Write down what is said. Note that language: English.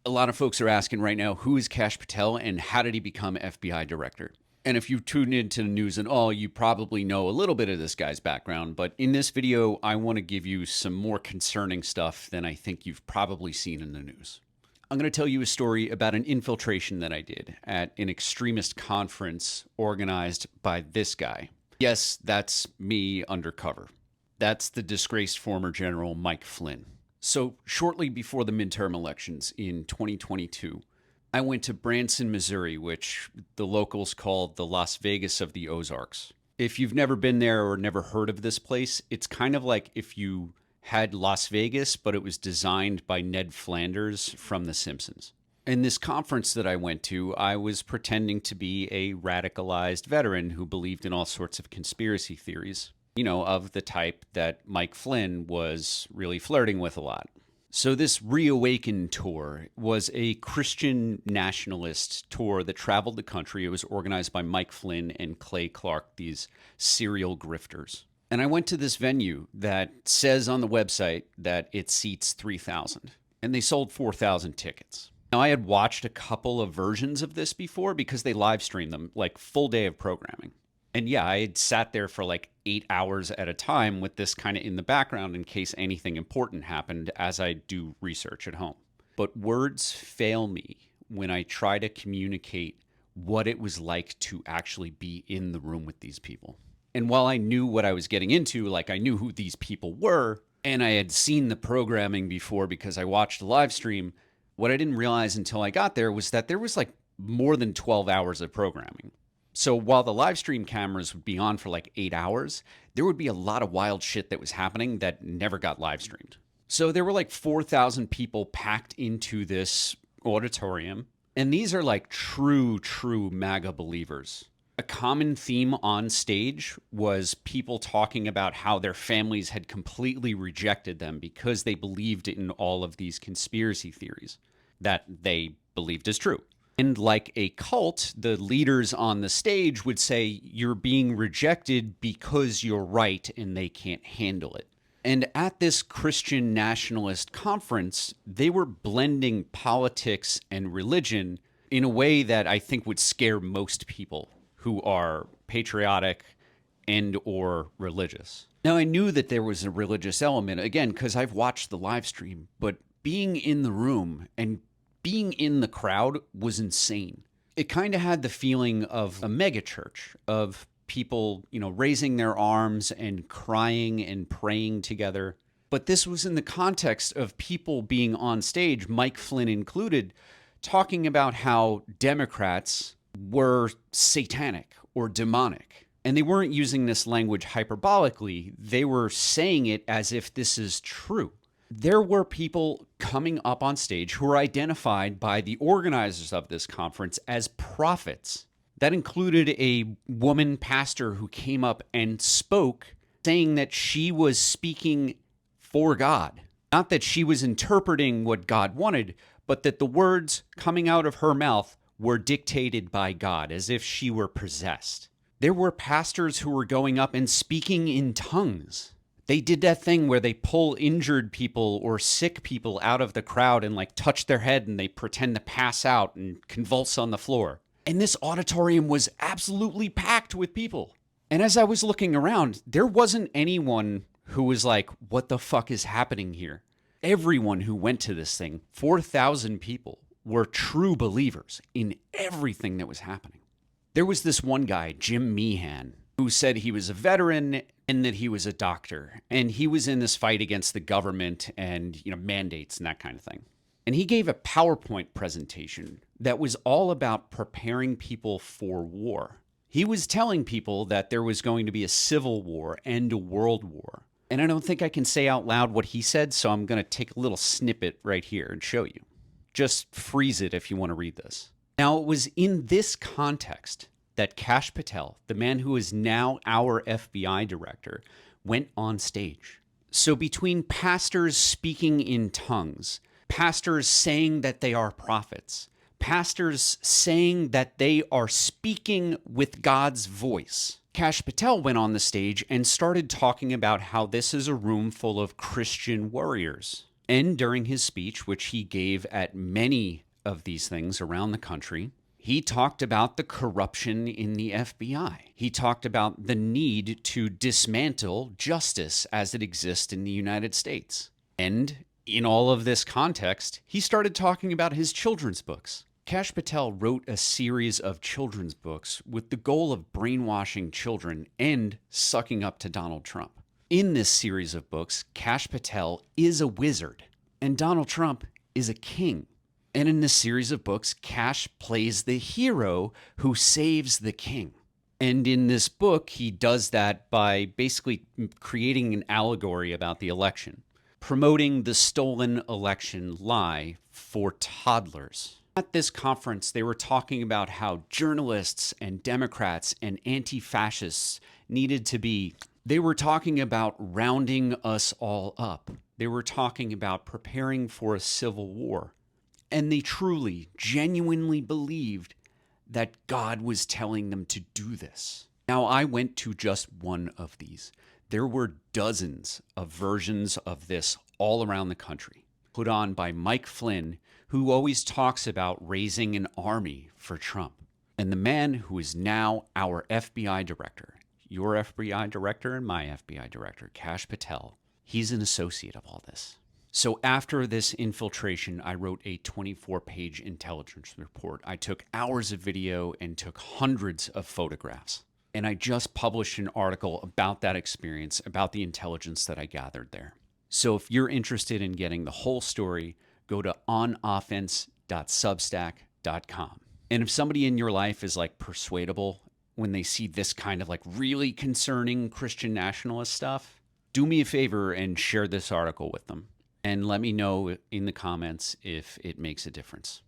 A lot of folks are asking right now, who is Kash Patel and how did he become FBI director? And if you've tuned into the news at all, you probably know a little bit of this guy's background. But in this video, I want to give you some more concerning stuff than I think you've probably seen in the news. I'm going to tell you a story about an infiltration that I did at an extremist conference organized by this guy. Yes, that's me undercover. That's the disgraced former General Mike Flynn. So shortly before the midterm elections in 2022, I went to Branson, Missouri, which the locals called the Las Vegas of the Ozarks. If you've never been there or never heard of this place, it's kind of like if you had Las Vegas, but it was designed by Ned Flanders from The Simpsons. In this conference that I went to, I was pretending to be a radicalized veteran who believed in all sorts of conspiracy theories, you know, of the type that Mike Flynn was really flirting with a lot. So this Reawaken tour was a Christian nationalist tour that traveled the country. It was organized by Mike Flynn and Clay Clark, these serial grifters. And I went to this venue that says on the website that it seats 3,000, and they sold 4,000 tickets. Now, I had watched a couple of versions of this before because they live streamed them, like full day of programming. And yeah, I had sat there for like 8 hours at a time with this kind of in the background in case anything important happened as I do research at home. But words fail me when I try to communicate what it was like to actually be in the room with these people. And while I knew what I was getting into, like I knew who these people were, and I had seen the programming before because I watched the live stream, what I didn't realize until I got there was that there was like more than 12 hours of programming. So while the live stream cameras would be on for like 8 hours, there would be a lot of wild shit that was happening that never got live streamed. So there were like 4,000 people packed into this auditorium. And these are like true MAGA believers. A common theme on stage was people talking about how their families had completely rejected them because they believed in all of these conspiracy theories that they believed is true. And like a cult, the leaders on the stage would say, you're being rejected because you're right and they can't handle it. And at this Christian nationalist conference, they were blending politics and religion in a way that I think would scare most people who are patriotic and or religious. Now, I knew that there was a religious element, again, because I've watched the live stream, but being in the room and being in the crowd was insane. It kind of had the feeling of a megachurch, of people, you know, raising their arms and crying and praying together. But this was in the context of people being on stage, Mike Flynn included, talking about how Democrats were satanic or demonic. And they weren't using this language hyperbolically. They were saying it as if this is true. There were people coming up on stage who were identified by the organizers of this conference as prophets. That included a woman pastor who came up and spoke, saying that she was speaking for God. Not that she was interpreting what God wanted, but that the words coming out of her mouth were dictated by God, as if she were possessed. There were pastors who were going up and speaking in tongues. They did that thing where they pull injured people or sick people out of the crowd and like touch their head and they pretend to pass out and convulse on the floor. And this auditorium was absolutely packed with people. And as I was looking around, there wasn't anyone who was like, what the fuck is happening here? Everyone who went to this thing, 4,000 people, were true believers in everything that was happening. There was this one guy, Jim Meehan, who said he was a veteran and that he was a doctor. And he was in this fight against the government and, you know, mandates and that kind of thing. And he gave a PowerPoint presentation that was all about preparing people for war. He was telling people that there was going to be a civil war and a world war. And I don't think I can say out loud what he said, so I'm going to take a little snippet right here and show you. Just freeze it if you want to read this. Now, it was in this context that Kash Patel, the man who is now our FBI director, went on stage. So between pastors speaking in tongues, pastors saying that they are prophets, pastors saying that they are speaking with God's voice, Kash Patel went on the stage and started talking about how this is a room full of Christian warriors. And during his speech, which he gave at many of these things around the country, he talked about the corruption in the FBI. He talked about the need to dismantle justice as it exists in the United States. And in all of this context, he started talking about his children's books. Kash Patel wrote a series of children's books with the goal of brainwashing children and sucking up to Donald Trump. In this series of books, Kash Patel is a wizard and Donald Trump is a king. And in this series of books, Kash plays the hero who saves the king. And in this book, he does that by basically creating an allegory about the election, promoting the stolen election lie for toddlers. At this conference, they were talking about how journalists and Democrats and anti-fascists needed to be. They were talking about rounding us all up. They were talking about preparing for a civil war. And they truly, genuinely believed that God was telling them to do this. Now, I went to just one of these. There were dozens of versions of this all around the country, put on by Mike Flynn, who always talks about raising an army for Trump, and the man who is now our FBI director, your FBI director and my FBI director, Kash Patel. He's an associate of all this. So after this infiltration, I wrote a 24-page intelligence report. I took hours of video and took hundreds of photographs. And I just published an article about that experience, about the intelligence that I gathered there. So if you're interested in getting the whole story, go to onoffense.substack.com. And if somebody in your life is like persuadable when they see this kind of like really concerning Christian nationalist stuff, do me a favor and share this article with them. And let me know in the comments if it makes a difference.